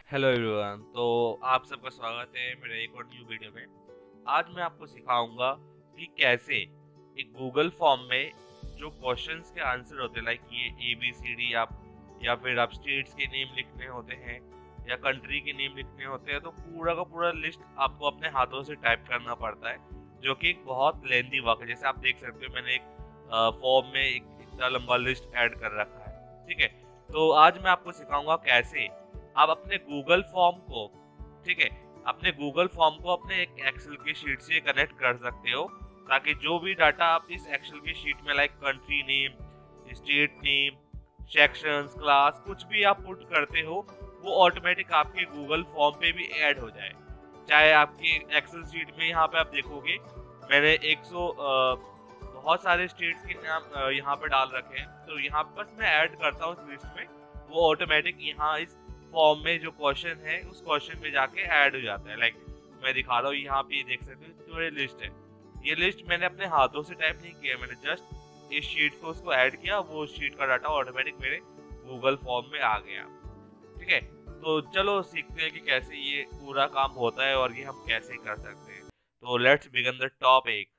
Hello everyone. तो आप सबका स्वागत है मेरे एक और न्यू वीडियो में। आज मैं आपको सिखाऊंगा कि कैसे एक गूगल फॉर्म में जो क्वेश्चंस के आंसर होते हैं, लाइक ये ए बी सी डी, आप या फिर आप स्टेट्स के नेम लिखने होते हैं या कंट्री के नेम लिखने होते हैं, तो पूरा का पूरा लिस्ट आपको अपने हाथों से टाइप करना पड़ता है, जो कि एक बहुत लेंथी वर्क है। जैसे आप देख सकते हो, मैंने एक फॉर्म में एक इतना लंबा लिस्ट ऐड कर रखा है। ठीक है, तो आज मैं आपको सिखाऊंगा कैसे आप अपने गूगल फॉर्म को, ठीक है, अपने गूगल फॉर्म को अपने एक एक्सेल की शीट से कनेक्ट कर सकते हो, ताकि जो भी डाटा आप इस एक्सेल की शीट में, like country name, state name, sections, class, कुछ भी आप पुट करते हो, वो ऑटोमेटिक आपके गूगल फॉर्म पे भी ऐड हो जाए। चाहे आपकी एक्सेल शीट में यहाँ पे आप देखोगे, मैंने 100 बहुत सारे स्टेट्स के नाम यहाँ पे डाल रखे हैं, तो यहाँ पे बस मैं ऐड करता हूँ इस लिस्ट में, वो ऑटोमेटिक यहाँ इस फॉर्म में जो क्वेश्चन है उस क्वेश्चन में जाके ऐड हो जाता है। लाइक मैं दिखा रहा हूँ, यहाँ पे देख सकते हो जो ये लिस्ट है, ये लिस्ट मैंने अपने हाथों से टाइप नहीं किया, मैंने जस्ट इस शीट को उसको ऐड किया, वो शीट का डाटा ऑटोमेटिक मेरे गूगल फॉर्म में आ गया। ठीक है, तो चलो सीखते हैं कि कैसे ये पूरा काम होता है और ये हम कैसे कर सकते हैं। तो लेट्स बिगिन द टॉपिक।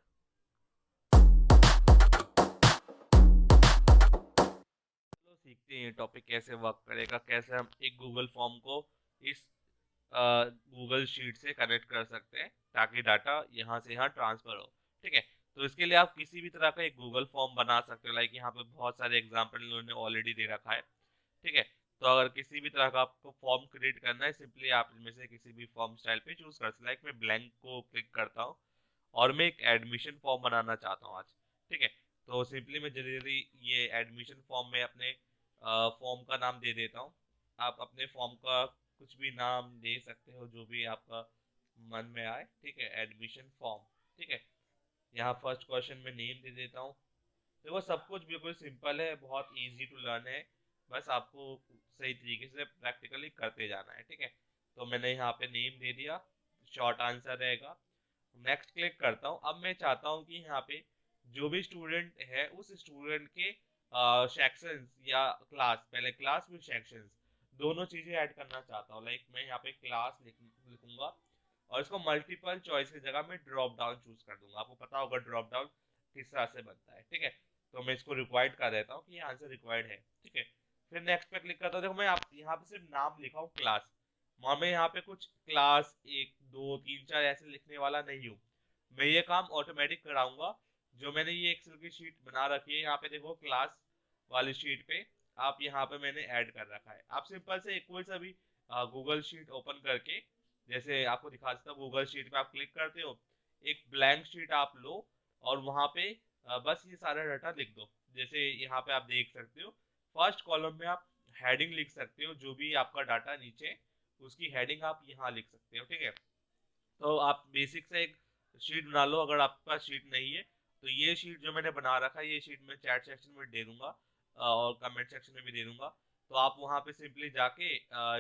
चलो सीखते हैं ये टॉपिक कैसे वर्क करेगा, कैसे हम एक गूगल फॉर्म को इस गूगल शीट से कनेक्ट कर सकते हैं, ताकि डाटा यहाँ से यहाँ ट्रांसफर हो। ठीक है, तो इसके लिए आप किसी भी तरह का एक गूगल फॉर्म बना सकते हो। लाइक यहाँ पे बहुत सारे एग्जांपल इन्होंने ऑलरेडी दे रखा है। ठीक है, तो अगर किसी भी तरह का आपको फॉर्म क्रिएट करना है, सिंपली आप इनमें से किसी भी फॉर्म स्टाइल पे चूज कर सकते हैं। लाइक मैं ब्लैंक को क्लिक करता हूँ और मैं एक एडमिशन फॉर्म बनाना चाहता हूँ आज। ठीक है, तो सिंपली मैं जल्दी जल्दी ये एडमिशन फॉर्म में अपने फॉर्म का नाम दे देता हूँ। आप अपने फॉर्म का कुछ भी नाम दे सकते हो, जो भी आपका मन में आए। ठीक है, एडमिशन फॉर्म। ठीक है, यहाँ फर्स्ट क्वेश्चन में नेम दे देता हूँ। देखो, सब कुछ बिल्कुल सिंपल है, बहुत इजी टू लर्न है, बस आपको सही तरीके से प्रैक्टिकली करते जाना है। ठीक है, तो मैंने यहाँ पे नेम दे दिया, शॉर्ट आंसर रहेगा। नेक्स्ट क्लिक करता हूँ। अब मैं चाहता हूँ कि यहाँ पे जो भी स्टूडेंट है उस स्टूडेंट के सेक्शंस या क्लास, पहले क्लास फिर सेक्शंस, दोनों चीजें ऐड करना चाहता हूँ। लाइक मैं यहाँ पे क्लास लिखूंगा और इसको मल्टीपल चॉइस की जगह मैं ड्रॉप डाउन चूज कर दूंगा। आपको पता होगा ड्रॉप डाउन किस तरह से बनता है। ठीक है, तो मैं इसको रिक्वायर्ड कर देता हूँ कि ये आंसर रिक्वायर्ड है। ठीक है, फिर नेक्स्ट पे क्लिक करता हूँ। देखो, मैं आप यहाँ पे सिर्फ नाम लिखा हूँ क्लास, मैं यहाँ पे कुछ क्लास एक दो तीन चार ऐसे लिखने वाला नहीं हूँ। मैं ये काम ऑटोमेटिक कराऊंगा। जो मैंने ये एक्सेल की शीट बना रखी है, यहाँ पे देखो क्लास वाली शीट पे, आप यहाँ पे मैंने ऐड कर रखा है। आप सिंपल से कोई सा भी गूगल शीट ओपन करके, जैसे आपको दिखा देता हूँ, गूगल शीट पे आप क्लिक करते हो, एक ब्लैंक शीट आप लो और वहां पे बस ये सारा डाटा लिख दो। जैसे यहाँ पे आप देख सकते हो, फर्स्ट कॉलम में आप हेडिंग लिख सकते हो, जो भी आपका डाटा नीचे, उसकी हेडिंग आप यहाँ लिख सकते हो। ठीक है, तो आप बेसिक से एक शीट बना लो। अगर आपके पास शीट नहीं है, तो ये शीट जो मैंने बना रखा है, ये शीट मैं चैट सेक्शन में दे दूंगा और कमेंट सेक्शन में भी दे दूंगा। तो आप वहां पे सिंपली जाके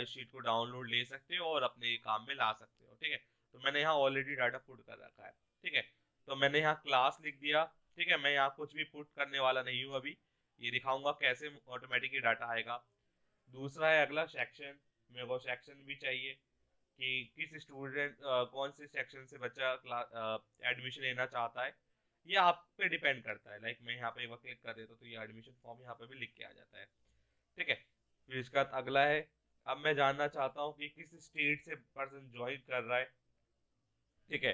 इस शीट को डाउनलोड ले सकते हो और अपने काम में ला सकते हो। ठीक है, तो मैंने यहाँ ऑलरेडी डाटा पुट कर रखा है। ठीक है, तो मैंने यहाँ क्लास लिख दिया। ठीक है, मैं यहाँ कुछ भी पुट करने वाला नहीं हूँ अभी, ये दिखाऊंगा कैसे ऑटोमेटिकली डाटा आएगा। दूसरा है अगला सेक्शन। मेरे को सेक्शन भी चाहिए कि किस स्टूडेंट, कौन से सेक्शन से बच्चा एडमिशन लेना चाहता है, ये आप पे डिपेंड करता है। लाइक मैं यहाँ पे एक बार क्लिक कर देता हूँ, तो ये एडमिशन फॉर्म यहाँ पे भी लिख के आ जाता है। ठीक है, फिर इसका बाद अगला है, अब मैं जानना चाहता हूँ कि किस स्टेट से पर्सन ज्वाइन कर रहा है। ठीक है,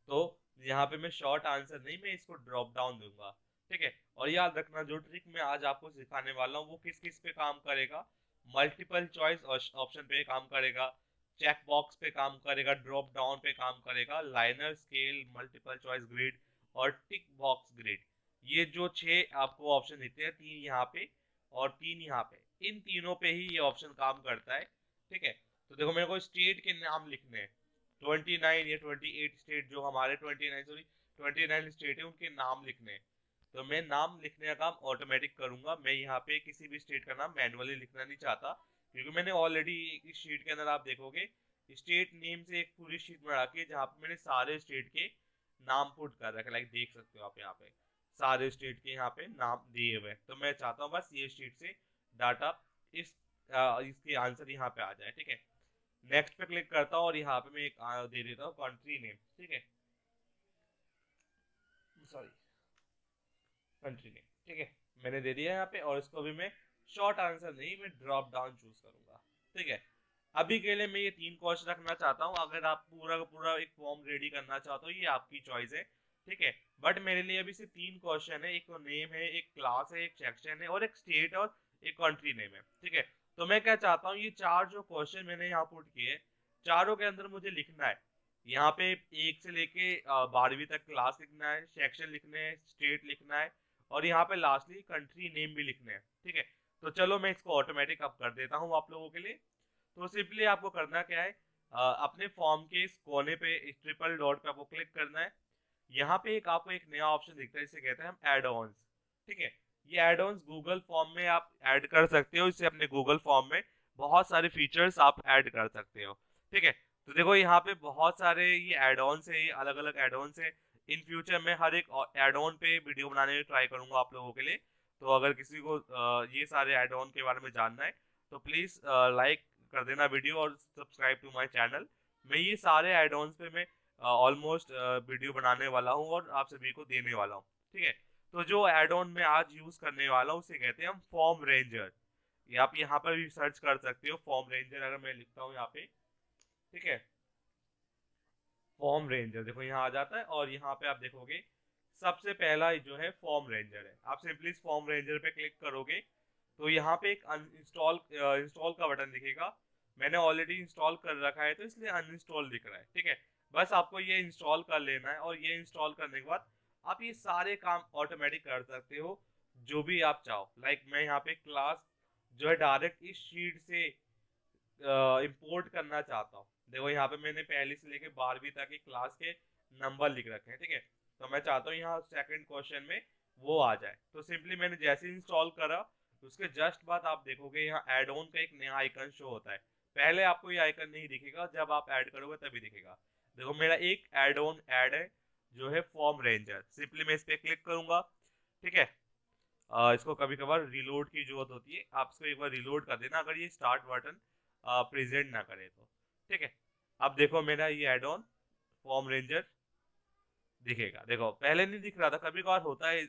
तो यहाँ पे मैं शॉर्ट आंसर नहीं, मैं इसको ड्रॉप डाउन दूंगा। ठीक है, और याद रखना, जो ट्रिक मैं आज आपको सिखाने वाला हूँ वो किस किस पे काम करेगा, मल्टीपल चॉइस ऑप्शन पे काम करेगा, चेक बॉक्स पे काम करेगा, ड्रॉप डाउन पे काम करेगा, liner scale, multiple choice grid और टिक बॉक्स ग्रिड। ये जो 6 आपको ऑप्शन दिखते हैं, 3 यहाँ पे और 3 यहाँ पे, इन तीनों पे ही ये ऑप्शन काम करता है। ठीक है, तो देखो, मेरे को स्टेट के नाम लिखने हैं। 29 या 28 स्टेट, जो हमारे 29, सॉरी 29 स्टेट है, उनके नाम लिखने हैं। तो मैं नाम लिखने का काम ऑटोमेटिक करूंगा। मैं यहाँ पे किसी भी स्टेट का नाम मैनुअली लिखना नहीं चाहता, क्योंकि मैंने ऑलरेडी इस शीट के अंदर आप देखोगे स्टेट नेम से एक पूरी शीट बना रखी है, जहाँ पे मैंने सारे स्टेट के नाम पुट कर रखे। लाइक देख सकते हो आप, यहाँ पे सारे स्टेट के यहाँ पे नाम दिए हुए हैं। तो मैं चाहता हूँ बस ये शीट से डाटा इस इसके आंसर यहाँ पे आ जाए। ठीक है, नेक्स्ट पे क्लिक करता हूँ और यहाँ पे मैं एक दे देता हूँ कंट्री नेम, ठीक है, सॉरी कंट्री नेम, ठीक है, मैंने दे दिया यहाँ पे। और इसको भी मैं शॉर्ट आंसर नहीं, मैं ड्रॉप डाउन चूज करूंगा, ठीक है। अभी के लिए मैं ये 3 क्वेश्चन रखना चाहता हूँ। अगर आप पूरा का पूरा एक फॉर्म रेडी करना चाहते हो, ये आपकी चॉइस है, ठीक है। बट मेरे लिए अभी सिर्फ 3 क्वेश्चन है, एक तो नेम है, एक क्लास है, एक सेक्शन है, और एक स्टेट और एक कंट्री नेम है, ठीक है। तो मैं क्या चाहता हूँ, ये 4 जो क्वेश्चन मैंने यहाँ पुट किए, चारों के अंदर मुझे लिखना है। यहाँ पे 1 से लेके 12वीं तक क्लास लिखना है, सेक्शन लिखने हैं, स्टेट लिखना है, और यहाँ पे लास्टली कंट्री नेम भी लिखने हैं, ठीक है। तो चलो मैं इसको ऑटोमेटिक अब कर देता हूँ आप लोगों के लिए। तो सिंपली आपको करना क्या है, अपने फॉर्म के इस कोने पे इस ट्रिपल डॉट पे आपको क्लिक करना है। यहाँ पे एक आपको एक नया ऑप्शन दिखता है, इसे कहते हैं हम एड ऑन्स, ठीक है। ये एड ऑन्स गूगल फॉर्म में आप ऐड कर सकते हो, इससे अपने गूगल फॉर्म में बहुत सारे फीचर्स आप ऐड कर सकते हो, ठीक है। तो देखो यहाँ पे बहुत सारे ये एड ऑन्स है, ये अलग अलग एड ऑन्स है। इन फ्यूचर में हर एक एड ऑन पे वीडियो बनाने की ट्राई करूंगा आप लोगों के लिए। तो अगर किसी को ये सारे एड ऑन के बारे में जानना है तो प्लीज लाइक कर देना वीडियो और सब्सक्राइब टू माय चैनल। मैं ये सारे एड ऑन्स पे मैं ऑलमोस्ट वीडियो बनाने वाला हूँ और आप सभी को देने वाला हूँ, ठीक है। तो जो एड ऑन में आज यूज करने वाला हूँ उसे कहते हैं हम फॉर्म रेंजर। ये आप यहाँ पर भी सर्च कर सकते हो, फॉर्म रेंजर अगर मैं लिखता हूँ यहाँ पे, ठीक है, फॉर्म रेंजर देखो यहाँ आ जाता है। और यहाँ पे आप देखोगे सबसे पहला जो है फॉर्म रेंजर है। आप सिंपली इस फॉर्म रेंजर पे क्लिक करोगे तो यहाँ पे एक इंस्टॉल का बटन दिखेगा। मैंने ऑलरेडी इंस्टॉल कर रखा है तो इसलिए अनइंस्टॉल दिख रहा है, ठीक है। बस आपको ये इंस्टॉल कर लेना है और ये इंस्टॉल करने के बाद आप ये सारे काम ऑटोमेटिक कर सकते हो जो भी आप चाहो। लाइक मैं यहाँ पे क्लास जो है डायरेक्ट इस शीट से इंपोर्ट करना चाहता हूँ। देखो यहाँ पे मैंने पहली से लेके 12वीं तक की क्लास के नंबर लिख रखे हैं, ठीक है। तो मैं चाहता हूँ यहाँ सेकंड क्वेश्चन में वो आ जाए। तो सिंपली मैंने जैसे इंस्टॉल करा उसके जस्ट बाद आप देखोगे यहाँ एड ऑन का एक नया आइकन शो होता है। पहले आपको ये आइकन नहीं दिखेगा, जब आप ऐड करोगे तभी दिखेगा। देखो मेरा एक एड ऑन ऐड है जो है फॉर्म रेंजर। सिंपली मैं इस पे क्लिक करूंगा, ठीक है। इसको कभी कभार रिलोड की जरूरत होती है, आप इसको एक बार रिलोड कर देना अगर ये स्टार्ट बटन प्रेजेंट ना करे तो, ठीक है। अब देखो मेरा ये एड ऑन फॉर्म रेंजर दिखेगा। देखो पहले नहीं दिख रहा था, कभी कभार होता है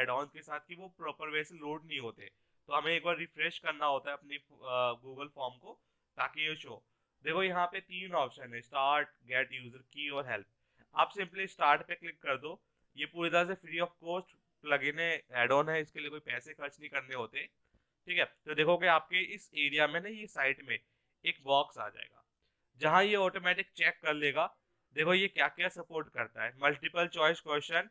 एड ऑन के साथ कि वो प्रॉपर वे से लोड नहीं होते, तो हमें एक बार रिफ्रेश करना होता है अपनी गूगल फॉर्म को ताकि ये शो। देखो यहाँ पे 3 ऑप्शन है, स्टार्ट, गेट यूजर की और हेल्प। आप सिंपली स्टार्ट पे क्लिक कर दो। ये पूरी तरह से फ्री ऑफ कॉस्ट प्लगइन है, एड ऑन है, इसके लिए कोई पैसे खर्च नहीं करने होते, ठीक है। तो देखोगे आपके इस एरिया में ना ये साइड में एक बॉक्स आ जाएगा जहां ये ऑटोमेटिक चेक कर लेगा। देखो ये क्या क्या सपोर्ट करता है, multiple choice question,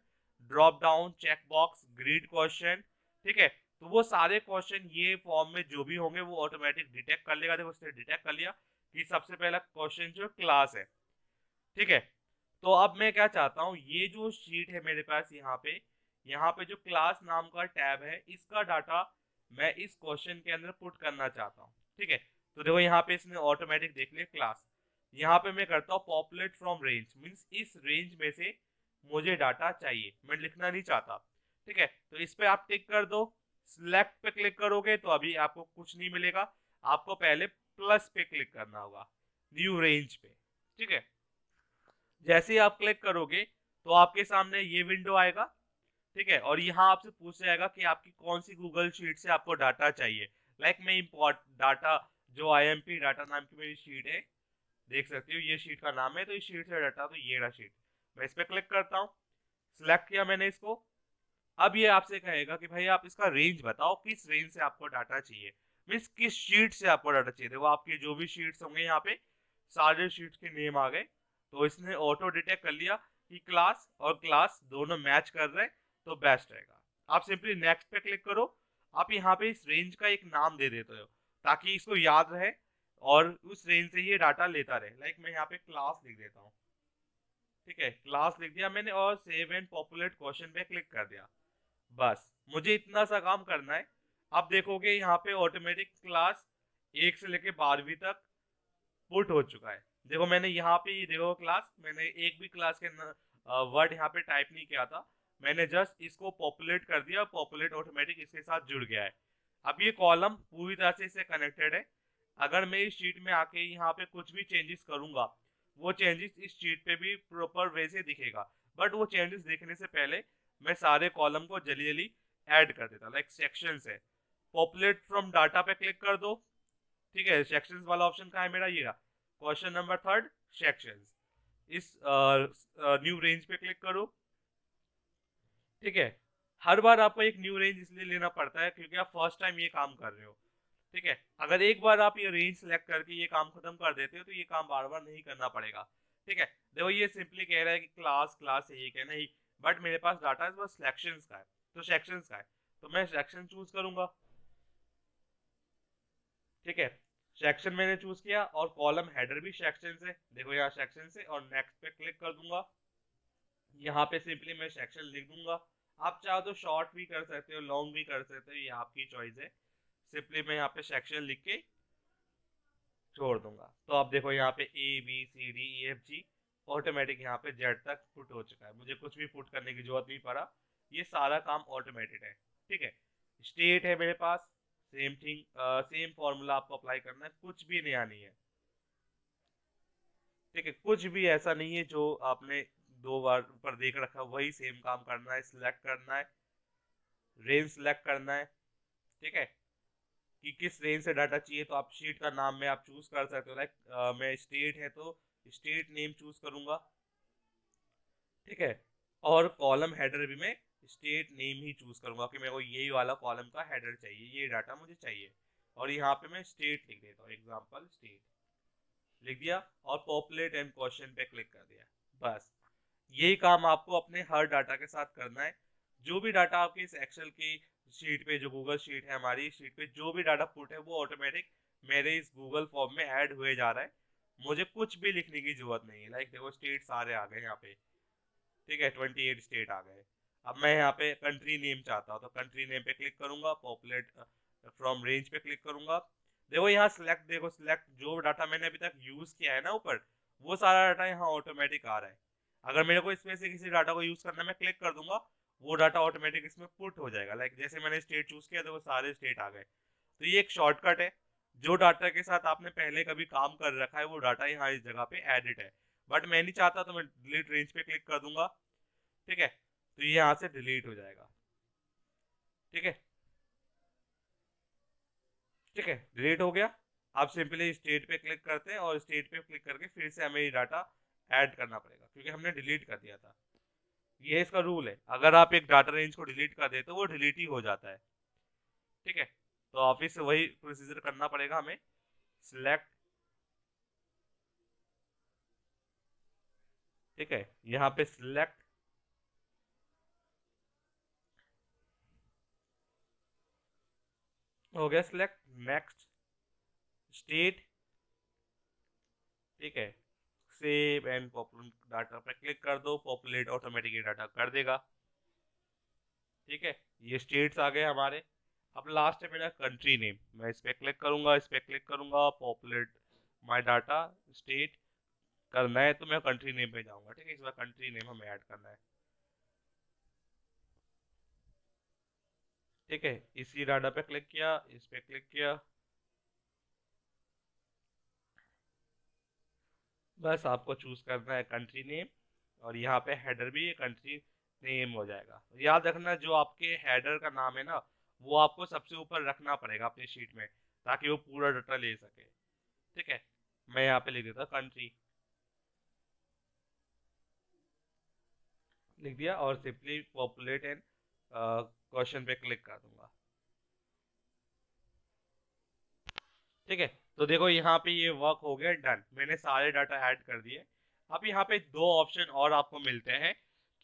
drop down check box, grid question, ठीक है। तो वो सारे क्वेश्चन ये फॉर्म में जो भी होंगे वो ऑटोमेटिक डिटेक्ट कर लेगा। देखो उसने डिटेक्ट कर लिया कि सबसे पहला क्वेश्चन जो क्लास है, ठीक है। तो अब मैं क्या चाहता हूँ, ये जो शीट है मेरे पास यहाँ पे जो क्लास नाम का टैब है इसका डाटा मैं इस क्वेश्चन के अंदर पुट करना चाहता हूँ, ठीक है। तो देखो यहाँ पे इसने ऑटोमेटिक देख लिया क्लास। यहाँ पे मैं करता हूँ पॉपुलेट फ्रॉम रेंज, मीन्स इस रेंज में से मुझे डाटा चाहिए, मैं लिखना नहीं चाहता, ठीक है। तो इस पे आप टिक कर दो। सिलेक्ट पे क्लिक करोगे तो अभी आपको कुछ नहीं मिलेगा, आपको पहले प्लस पे क्लिक करना होगा, न्यू रेंज पे, ठीक है। जैसे ही आप क्लिक करोगे तो आपके सामने ये विंडो आएगा, ठीक है। और यहाँ आपसे पूछ जाएगा कि आपकी कौन सी गूगल शीट से आपको डाटा चाहिए। लाइक मैं इंपोर्ट डाटा जो आईएमपी डाटा नाम की मेरी शीट है, देख सकते हो ये शीट का नाम है, तो इस शीट से डाटा, तो ये रहा शीट। मैं इस पे क्लिक करता हूँ, सिलेक्ट किया मैंने इसको। अब ये आपसे कहेगा कि भाई आप इसका रेंज बताओ, किस रेंज से आपको डाटा चाहिए, मीन्स किस शीट से आपको डाटा चाहिए। देखो आपके जो भी शीट्स होंगे यहाँ पे सारे शीट्स के नेम आ गए। तो इसने ऑटो डिटेक्ट कर लिया कि क्लास और क्लास दोनों मैच कर रहे हैं, तो बेस्ट रहेगा। आप सिंपली नेक्स्ट पे क्लिक करो। आप यहाँ पे इस रेंज का एक नाम दे देते हो ताकि इसको याद रहे और उस रेंज से ये डाटा लेता रहे। लाइक मैं यहाँ पे क्लास लिख देता हूँ, ठीक है, क्लास लिख दिया मैंने और सेव एंड पॉपुलेट क्वेश्चन पे क्लिक कर दिया। बस मुझे इतना सा काम करना है। अब देखोगे यहाँ पे ऑटोमेटिक क्लास 1 से लेके 12वीं तक पुट हो चुका है। देखो मैंने यहाँ पे ये देखो क्लास, मैंने एक भी क्लास के वर्ड यहाँ पे टाइप नहीं किया था, मैंने जस्ट इसको पॉपुलेट कर दिया, पॉपुलेट ऑटोमेटिक इसके साथ जुड़ गया है। अब ये कॉलम पूरी तरह से इससे कनेक्टेड है। अगर मैं इस शीट में आके यहाँ पे कुछ भी चेंजेस करूंगा, वो चेंजेस इस शीट पे भी प्रॉपर वे से दिखेगा, बट वो चेंजेस देखने से पहले मैं सारे कॉलम को जल्दी जल्दी ऐड कर देता। लाइक सेक्शंस है, पॉपुलेट फ्रॉम डाटा पे क्लिक कर दो, ठीक है। सेक्शंस वाला ऑप्शन कहाँ है मेरा, ये रहा, क्वेश्चन नंबर 3 सेक्शंस। इस न्यू रेंज पे क्लिक करो, ठीक है। हर बार आपको एक न्यू रेंज इसलिए लेना पड़ता है क्योंकि आप फर्स्ट टाइम ये काम कर रहे हो, ठीक है। अगर एक बार आप ये रेंज सेलेक्ट करके ये काम खत्म कर देते हो तो ये काम बार बार नहीं करना पड़ेगा, ठीक है। देखो ये सिंपली कह रहा है कि क्लास क्लास है, ये कहना ही, बट मेरे पास डाटा है बस सिलेक्शंस का है, तो सेक्शंस का है, तो मैं सेक्शन चूज करूंगा, ठीक है। सेक्शन मैंने चूज किया और कॉलम हेडर भी सेक्शन से, देखो यहाँ सेक्शन से, और नेक्स्ट पे क्लिक कर दूंगा। यहाँ पे सिंपली मैं सेक्शन लिख दूंगा। आप चाहो तो शॉर्ट भी कर सकते हो, लॉन्ग भी कर सकते हो, ये आपकी चॉइस है। सिंपली मैं यहाँ पे सेक्शन लिख के छोड़ दूंगा, तो आप देखो यहाँ पे ABCDEFG ऑटोमेटिक यहाँ पे जेड तक पुट हो चुका है, मुझे कुछ भी पुट करने की जरूरत नहीं पड़ा, ये सारा काम ऑटोमेटेड है, ठीक है। स्टेट है मेरे पास, सेम थिंग, सेम फॉर्मूला आपको अप्लाई करना है, कुछ भी नया नहीं है, ठीक है। कुछ भी ऐसा नहीं है जो आपने 2 बार ऊपर देख रखा, वही सेम काम करना है। सिलेक्ट करना है, रेंज सिलेक्ट करना है, ठीक है, कि किस रेंज से डाटा चाहिए, तो आप शीट का नाम में आप चूज कर सकते हो। लाइक मैं स्टेट है तो स्टेट नेम चूज करूंगा, ठीक है। और कॉलम हेडर भी मैं स्टेट नेम ही चूज करूंगा कि मेरे को यही वाला कॉलम का हेडर चाहिए, ये डाटा मुझे चाहिए, और यहाँ पे मैं स्टेट लिख देता हूँ, एग्जाम्पल स्टेट लिख दिया, और पॉपुलेट एंड क्वेश्चन पे क्लिक कर दिया। बस यही काम आपको अपने हर डाटा के साथ करना है। जो भी डाटा आपके इस एक्सेल की शीट पे, जो गूगल शीट है हमारी, शीट पे जो भी डाटा पुट है वो ऑटोमेटिक मेरे इस गूगल फॉर्म में ऐड हुए जा रहा है, मुझे कुछ भी लिखने की जरूरत नहीं है। लाइक देखो स्टेट सारे आ गए यहाँ पे, ठीक है, 28 स्टेट आ गए। अब मैं यहाँ पे कंट्री नेम चाहता हूँ, तो कंट्री नेम पे क्लिक करूंगा, पॉपुलेट फ्रॉम रेंज पे क्लिक करूंगा। देखो यहाँ सिलेक्ट, देखो सिलेक्ट, जो डाटा मैंने अभी तक यूज किया है ना ऊपर, वो सारा डाटा यहाँ ऑटोमेटिक आ रहा है। अगर मेरे को इसमें से किसी डाटा को यूज करना, मैं क्लिक कर दूंगा, वो डाटा ऑटोमेटिक इसमें पुट हो जाएगा। लाइक जैसे मैंने स्टेट चूज किया तो वो सारे स्टेट आ गए। तो ये एक शॉर्टकट है, जो डाटा के साथ आपने पहले कभी काम कर रखा है वो डाटा यहाँ इस जगह पे एडिट है, बट मैं नहीं चाहता तो मैं डिलीट रेंज पे क्लिक कर दूंगा, ठीक है, तो ये यहाँ से डिलीट हो जाएगा, ठीक है, ठीक है, डिलीट हो गया। आप सिंपली स्टेट पे क्लिक करते हैं और स्टेट पे क्लिक करके फिर से हमें ये डाटा ऐड करना पड़ेगा क्योंकि हमने डिलीट कर दिया था। ये इसका रूल है, अगर आप एक डाटा रेंज को डिलीट कर देते तो वो डिलीट ही हो जाता है, ठीक है। तो ऑफिस से वही प्रोसीजर करना पड़ेगा हमें। सिलेक्ट, ठीक है, यहाँ पे सिलेक्ट हो गया, सिलेक्ट, नेक्स्ट, स्टेट, ठीक है, सेव एंड पॉपुलेट डाटा पे क्लिक कर दो, पॉपुलेट ऑटोमेटिकली डाटा कर देगा, ठीक है। ये स्टेट्स आ गए हमारे। अब लास्ट है मेरा कंट्री नेम, मैं इस पे क्लिक करूंगा, इस पे क्लिक करूंगा, पॉपुलेट माय डाटा स्टेट करना है तो मैं कंट्री नेम पे जाऊंगा, ठीक है। इस बार कंट्री नेम हमें ऐड करना है, ठीक है। इसी डाटा पे क्लिक किया, इस पे क्लिक किया, बस आपको चूज करना है कंट्री नेम, और यहाँ पे हेडर भी कंट्री नेम हो जाएगा। याद रखना जो आपके हेडर का नाम है ना, वो आपको सबसे ऊपर रखना पड़ेगा अपनी शीट में, ताकि वो पूरा डाटा ले सके, ठीक है। मैं यहाँ पे लिख देता कंट्री, लिख दिया, और सिंपली पॉपुलेट एंड क्वेश्चन पे क्लिक कर दूंगा, ठीक है। तो देखो यहाँ पे ये वर्क हो गया, डन, मैंने सारे डाटा ऐड कर दिए। अब यहाँ पे 2 ऑप्शन और आपको मिलते हैं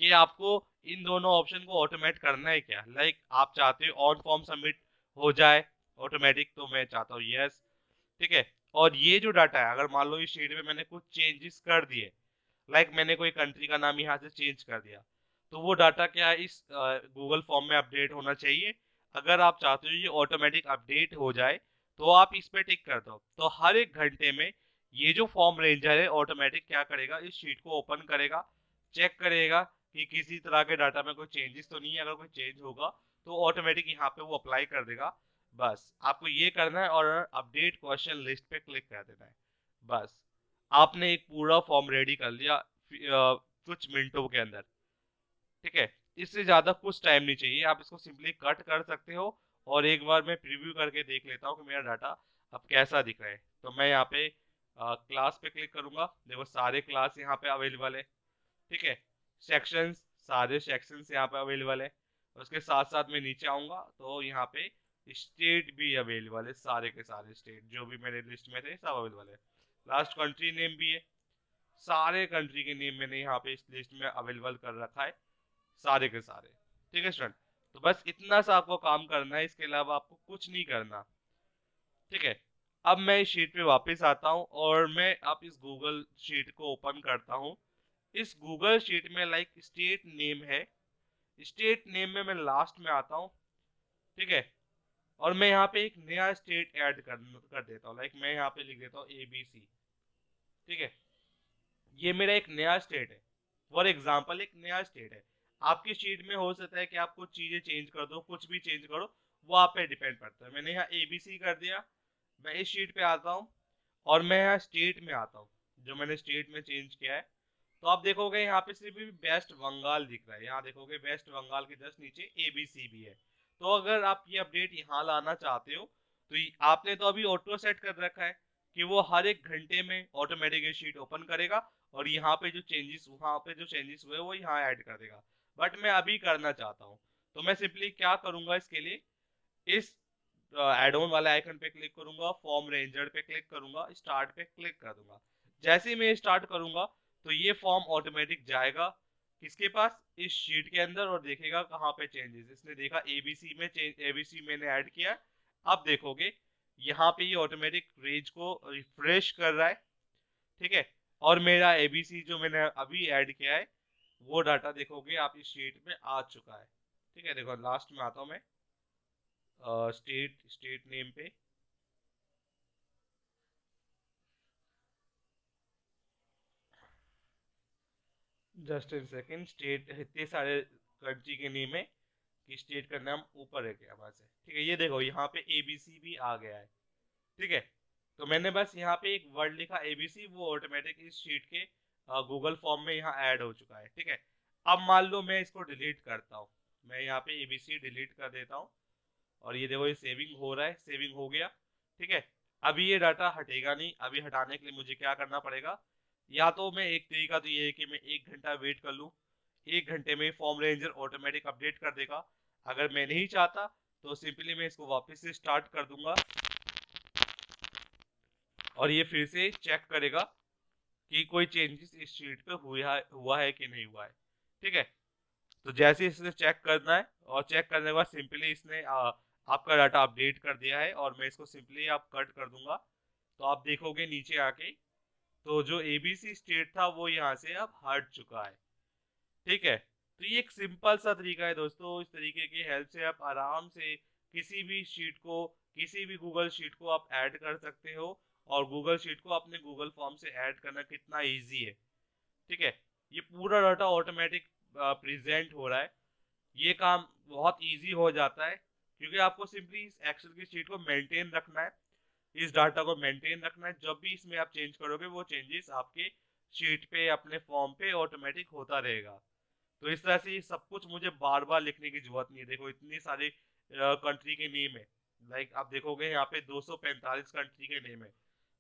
कि आपको इन दोनों ऑप्शन को ऑटोमेट करना है क्या। लाइक आप चाहते हो ऑन फॉर्म सबमिट हो जाए ऑटोमेटिक, तो मैं चाहता हूँ यस, ठीक है। और ये जो डाटा है, अगर मान लो इस शीट में मैंने कुछ चेंजेस कर दिए, लाइक मैंने कोई कंट्री का नाम यहाँ से चेंज कर दिया, तो वो डाटा क्या इस गूगल फॉर्म में अपडेट होना चाहिए। अगर आप चाहते हो ये ऑटोमेटिक अपडेट हो जाए तो आप इस पे टिक कर दो, तो हर एक घंटे में ये जो फॉर्म रेंजर है ऑटोमेटिक क्या करेगा, इस शीट को ओपन करेगा, चेक करेगा कि किसी तरह के डाटा में कोई चेंजेस तो नहीं है। अगर कोई चेंज होगा तो ऑटोमेटिक यहाँ पे वो अप्लाई कर देगा। बस आपको ये करना है और अपडेट क्वेश्चन लिस्ट पे क्लिक कर देना है। बस आपने एक पूरा फॉर्म रेडी कर लिया कुछ मिनटों के अंदर। ठीक है, इससे ज्यादा कुछ टाइम नहीं चाहिए, आप इसको सिंपली कट कर सकते हो। और एक बार मैं प्रीव्यू करके देख लेता हूँ कि मेरा डाटा अब कैसा दिख रहा है। तो मैं यहाँ पे क्लास पे क्लिक करूंगा, देखो सारे क्लास यहाँ पे अवेलेबल है। ठीक है, सेक्शंस, सारे सेक्शंस यहाँ पे अवेलेबल है। उसके साथ साथ मैं नीचे आऊंगा तो यहाँ पे स्टेट भी अवेलेबल है, सारे के सारे स्टेट जो भी मेरे लिस्ट में थे सब अवेलेबल है। लास्ट कंट्री नेम भी है, सारे कंट्री के नेम मैंने यहाँ पे इस लिस्ट में अवेलेबल कर रखा है, सारे के सारे। ठीक है स्टूडेंट, तो बस इतना सा आपको काम करना है, इसके अलावा आपको कुछ नहीं करना। ठीक है, अब मैं इस शीट पे वापस आता हूँ और मैं अब इस गूगल शीट को ओपन करता हूँ। इस गूगल शीट में लाइक स्टेट नेम है, स्टेट नेम में मैं लास्ट में आता हूँ। ठीक है, और मैं यहाँ पे एक नया स्टेट ऐड कर देता हूँ, लाइक मैं यहाँ पे लिख देता हूँ ABC। ठीक है, ये मेरा एक नया स्टेट है, फॉर एग्जाम्पल एक नया स्टेट है। आपकी शीट में हो सकता है कि आप कुछ चीजें चेंज कर दो, कुछ भी चेंज करो, वो आप पे डिपेंड करता है। मैंने यहाँ ABC कर दिया, मैं इस शीट पे आता हूँ और मैं यहाँ स्टेट में आता हूँ, जो मैंने स्टेट में चेंज किया है। तो आप देखोगे यहाँ पे सिर्फ वेस्ट बंगाल दिख रहा है, यहाँ देखोगे वेस्ट बंगाल के जस्ट नीचे ABC भी है। तो अगर आप ये अपडेट यहाँ लाना चाहते हो तो आपने तो अभी ऑटो सेट कर रखा है कि वो हर एक घंटे में ऑटोमेटिक शीट ओपन करेगा और यहाँ पे जो चेंजेस, वहां पे जो चेंजेस हुए वो यहाँ ऐड कर देगा। बट मैं अभी करना चाहता हूँ, तो मैं सिंपली क्या करूंगा इसके लिए, इस एड ऑन वाले आइकन पे क्लिक करूंगा, फॉर्म रेंजर पे क्लिक करूंगा, स्टार्ट पे क्लिक कर दूंगा। जैसे ही मैं स्टार्ट करूंगा तो ये फॉर्म ऑटोमेटिक जाएगा किसके पास, इस शीट के अंदर, और देखेगा कहाँ पे चेंजेस। इसने देखा ABC में चेंज, ABC मैंने ऐड किया। अब देखोगे यहाँ पे ये ऑटोमेटिक रेंज को रिफ्रेश कर रहा है। ठीक है, और मेरा ABC जो मैंने अभी ऐड किया है वो डाटा देखोगे आप इस शीट में आ चुका है। ठीक है, देखो लास्ट में आता हूँ मैं स्टेट नेम पे। जस्ट इन सेकेंड, स्टेट इतने सारे कंट्री के नेम है कि स्टेट का नाम ऊपर है क्या वहां से। ठीक है, ये देखो यहाँ पे ABC भी आ गया है। ठीक है, तो मैंने बस यहाँ पे एक वर्ड लिखा ABC, वो ऑटोमेटिक इस शीट के गूगल फॉर्म में यहाँ ऐड हो चुका है। ठीक है, अब मान लो मैं इसको डिलीट करता हूँ, मैं यहाँ पे ABC डिलीट कर देता हूँ और ये देखो ये सेविंग हो रहा है, सेविंग हो गया। ठीक है, अभी ये डाटा हटेगा नहीं, अभी हटाने के लिए मुझे क्या करना पड़ेगा, या तो मैं एक तरीका तो ये है कि मैं 1 घंटा वेट कर लूँ, 1 घंटे में फॉर्म रेंजर ऑटोमेटिक अपडेट कर देगा। अगर मैं नहीं चाहता तो सिंपली मैं इसको वापस से स्टार्ट कर दूंगा और ये फिर से चेक करेगा कि कोई चेंजेस इस शीट पे हुआ है कि नहीं हुआ है। ठीक है, तो जैसे इसने चेक करना है और चेक करने के बाद सिंपली इसने आपका डाटा अपडेट कर दिया है और मैं इसको सिंपली आप कट कर दूंगा। तो आप देखोगे नीचे आके तो जो ABC स्टेट था वो यहाँ से अब हट चुका है। ठीक है, तो ये एक सिंपल सा तरीका है दोस्तों, इस तरीके की हेल्प से आप आराम से किसी भी शीट को, किसी भी गूगल शीट को आप ऐड कर सकते हो। और गूगल शीट को अपने गूगल फॉर्म से ऐड करना कितना इजी है। ठीक है, ये पूरा डाटा ऑटोमेटिक प्रेजेंट हो रहा है, ये काम बहुत इजी हो जाता है क्योंकि आपको सिंपली इस एक्सेल की शीट को मेंटेन रखना है, इस डाटा को मेंटेन रखना है। जब भी इसमें आप चेंज करोगे वो चेंजेस आपके शीट पे, अपने फॉर्म पे ऑटोमेटिक होता रहेगा। तो इस तरह से सब कुछ मुझे बार बार लिखने की जरूरत नहीं है। देखो इतनी सारी कंट्री के नेम है, लाइक आप देखोगे यहाँ पे 245 कंट्री के नेम है।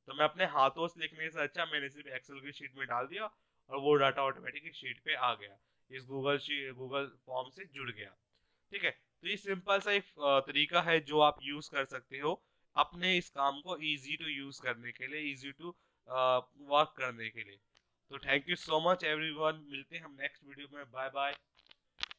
तो मैं अपने हाथों से लिखने से अच्छा मैंने सिर्फ एक्सेल की शीट में डाल दिया और वो डाटा ऑटोमेटिक शीट पे आ गया, इस गूगल फॉर्म से जुड़ गया। ठीक है, तो ये सिंपल सा एक तरीका है जो आप यूज कर सकते हो अपने इस काम को इजी टू यूज करने के लिए, इजी टू वर्क करने के लिए। तो thank you so much everyone, मिलते हैं हम नेक्स्ट वीडियो में, बाय बाय।